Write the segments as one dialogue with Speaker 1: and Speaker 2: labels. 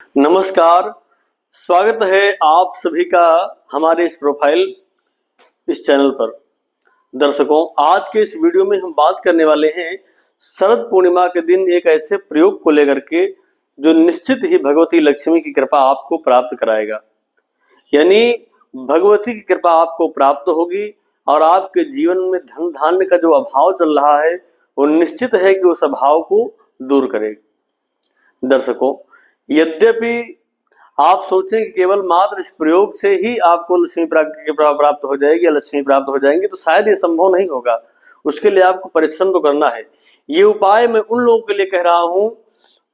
Speaker 1: नमस्कार, स्वागत है आप सभी का हमारे इस प्रोफाइल इस चैनल पर। दर्शकों, आज के इस वीडियो में हम बात करने वाले हैं शरद पूर्णिमा के दिन एक ऐसे प्रयोग को लेकर के जो निश्चित ही भगवती लक्ष्मी की कृपा आपको प्राप्त कराएगा। यानी भगवती की कृपा आपको प्राप्त होगी और आपके जीवन में धन धान्य का जो अभाव चल रहा है वो निश्चित है कि उस अभाव को दूर करेगा। दर्शकों, यद्यपि आप सोचें कि केवल मात्र इस प्रयोग से ही आपको लक्ष्मी प्राप्त हो जाएगी या लक्ष्मी प्राप्त हो जाएंगी, तो शायद ये संभव नहीं होगा। उसके लिए आपको परिश्रम तो करना है। ये उपाय मैं उन लोगों के लिए कह रहा हूं,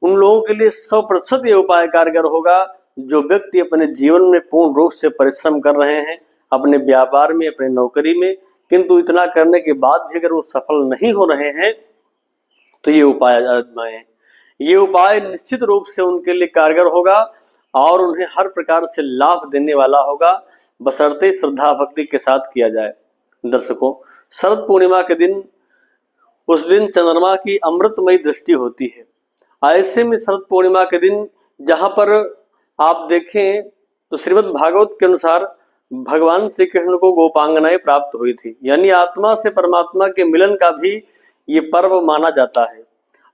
Speaker 1: उन लोगों के लिए 100% ये उपाय कारगर होगा जो व्यक्ति अपने जीवन में पूर्ण रूप से परिश्रम कर रहे हैं, अपने व्यापार में, अपने नौकरी में, किंतु इतना करने के बाद भी अगर वो सफल नहीं हो रहे हैं तो ये उपाय आजमाएं। ये उपाय निश्चित रूप से उनके लिए कारगर होगा और उन्हें हर प्रकार से लाभ देने वाला होगा, बशर्ते श्रद्धा भक्ति के साथ किया जाए। दर्शकों, शरद पूर्णिमा के दिन, उस दिन चंद्रमा की अमृतमयी दृष्टि होती है। ऐसे में शरद पूर्णिमा के दिन जहां पर आप देखें तो श्रीमद् भागवत के अनुसार भगवान श्री कृष्ण को गोपांगनाएं प्राप्त हुई थी। यानी आत्मा से परमात्मा के मिलन का भी ये पर्व माना जाता है।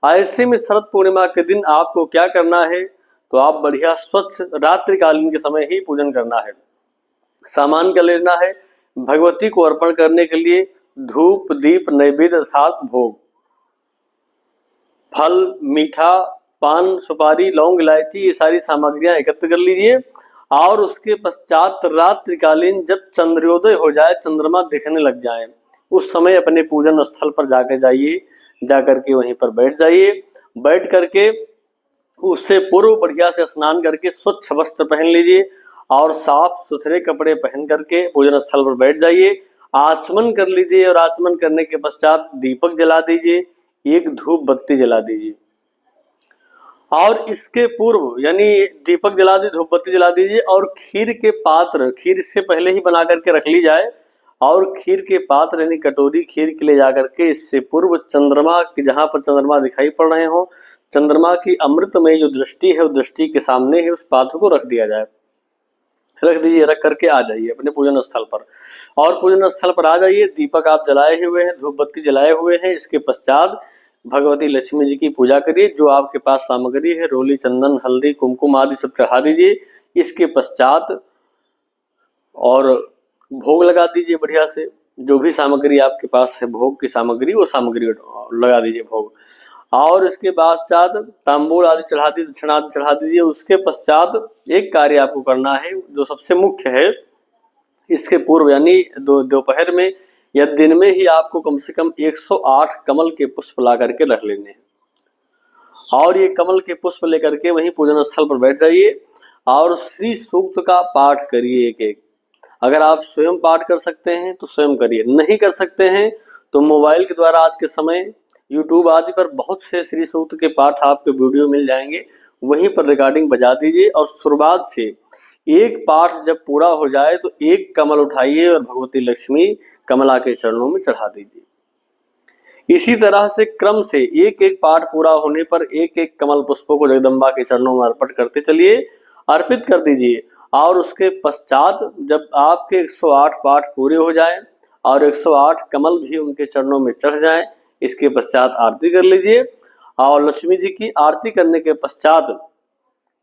Speaker 1: ऐसे में शरद पूर्णिमा के दिन आपको क्या करना है, तो आप बढ़िया स्वच्छ रात्रिकालीन के समय ही पूजन करना है। सामान क्या लेना है, भगवती को अर्पण करने के लिए धूप, दीप, नैवेद्य अर्थात भोग, फल, मीठा, पान, सुपारी, लौंग, इलायची, ये सारी सामग्रियां एकत्र कर लीजिए। और उसके पश्चात रात्रिकालीन जब चंद्रोदय हो जाए, चंद्रमा दिखने लग जाए, उस समय अपने पूजन स्थल पर जाकर के वहीं पर बैठ जाइए। बैठ करके उससे पूर्व बढ़िया से स्नान करके स्वच्छ वस्त्र पहन लीजिए और साफ सुथरे कपड़े पहन करके पूजन स्थल पर बैठ जाइए। आचमन कर लीजिए और आचमन करने के पश्चात दीपक जला दीजिए, एक धूप बत्ती जला दीजिए। और इसके पूर्व यानी दीपक जला दीजिए, धूप बत्ती जला दीजिए और खीर के पात्र, खीर इससे पहले ही बना करके रख ली जाए और खीर के पात्र यानी कटोरी खीर के लिए जाकर के इससे पूर्व चंद्रमा की, जहां पर चंद्रमा दिखाई पड़ रहे हो, चंद्रमा की अमृतमय जो दृष्टि है, उस दृष्टि के सामने ही उस पात्र को रख दिया जाए। रख दीजिए, रख करके आ जाइए अपने पूजन स्थल पर। और पूजन स्थल पर आ जाइए, दीपक आप जलाए हुए हैं, धूप बत्ती जलाए हुए हैं। इसके पश्चात भगवती लक्ष्मी जी की पूजा करिए। जो आपके पास सामग्री है, रोली, चंदन, हल्दी, कुमकुम आदि सब चढ़ा दीजिए। इसके पश्चात और भोग लगा दीजिए बढ़िया से। जो भी सामग्री आपके पास है भोग की सामग्री, वो सामग्री लगा दीजिए भोग। और इसके पश्चात तांबूल आदि चढ़ा दीजिए, दक्षिणा आदि चढ़ा दीजिए। उसके पश्चात एक कार्य आपको करना है जो सबसे मुख्य है। इसके पूर्व यानी दोपहर में या दिन में ही आपको कम से कम 108 कमल के पुष्प ला करके रख लेने हैं। और ये कमल के पुष्प लेकर के वहीं पूजन स्थल पर बैठ जाइए और श्री सूक्त का पाठ करिए एक एक। अगर आप स्वयं पाठ कर सकते हैं तो स्वयं करिए, नहीं कर सकते हैं तो मोबाइल के द्वारा आज के समय यूट्यूब आदि पर बहुत से श्री सूक्त के पाठ आपके वीडियो मिल जाएंगे, वहीं पर रिकॉर्डिंग बजा दीजिए। और शुरुआत से एक पाठ जब पूरा हो जाए तो एक कमल उठाइए और भगवती लक्ष्मी कमला के चरणों में चढ़ा दीजिए। इसी तरह से क्रम से एक एक पाठ पूरा होने पर एक एक कमल पुष्पों को जगदम्बा के चरणों में अर्पित करते चलिए, अर्पित कर दीजिए। और उसके पश्चात जब आपके 108 पाठ पूरे हो जाए और 108 कमल भी उनके चरणों में चढ़ जाए, इसके पश्चात आरती कर लीजिए। और लक्ष्मी जी की आरती करने के पश्चात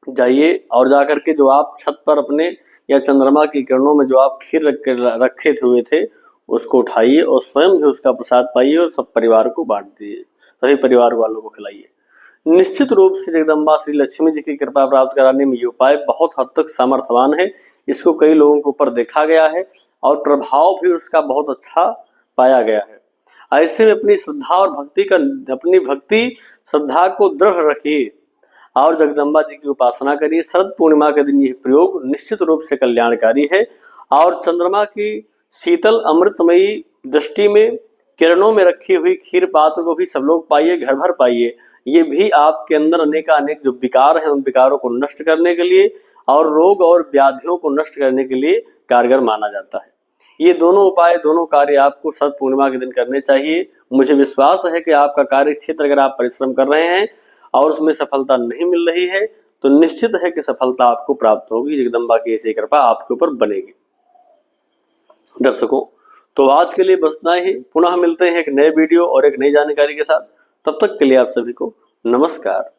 Speaker 1: जाइए और जाकर के जो आप छत पर अपने या चंद्रमा की किरणों में जो आप खीर रखे हुए थे उसको उठाइए और स्वयं भी उसका प्रसाद पाइए और सब परिवार को बांट दीजिए, सभी परिवार वालों को खिलाइए। निश्चित रूप से जगदम्बा श्री लक्ष्मी जी की कृपा प्राप्त कराने में ये उपाय बहुत हद तक सामर्थ्यवान है। इसको कई लोगों के ऊपर देखा गया है और प्रभाव भी उसका बहुत अच्छा पाया गया है। ऐसे में अपनी भक्ति श्रद्धा को दृढ़ रखिए और जगदम्बा जी की उपासना करिए। शरद पूर्णिमा के दिन यह प्रयोग निश्चित रूप से कल्याणकारी है। और चंद्रमा की शीतल अमृतमयी दृष्टि में किरणों में रखी हुई क्षीर पात्र को भी सब लोग पाइए, घर भर पाइए। ये भी आपके अंदर अनेक जो विकार हैं उन विकारों को नष्ट करने के लिए और रोग और व्याधियों को नष्ट करने के लिए कारगर माना जाता है। ये दोनों उपाय, दोनों कार्य आपको शरद पूर्णिमा के दिन करने चाहिए। मुझे विश्वास है कि आपका कार्य क्षेत्र अगर आप परिश्रम कर रहे हैं और उसमें सफलता नहीं मिल रही है तो निश्चित है कि सफलता आपको प्राप्त होगी। जगदम्बा की ऐसी कृपा आपके ऊपर बनेगी। दर्शकों, तो आज के लिए बस इतना ही। पुनः मिलते हैं एक नए वीडियो और एक नई जानकारी के साथ। तब तक के लिए आप सभी को नमस्कार।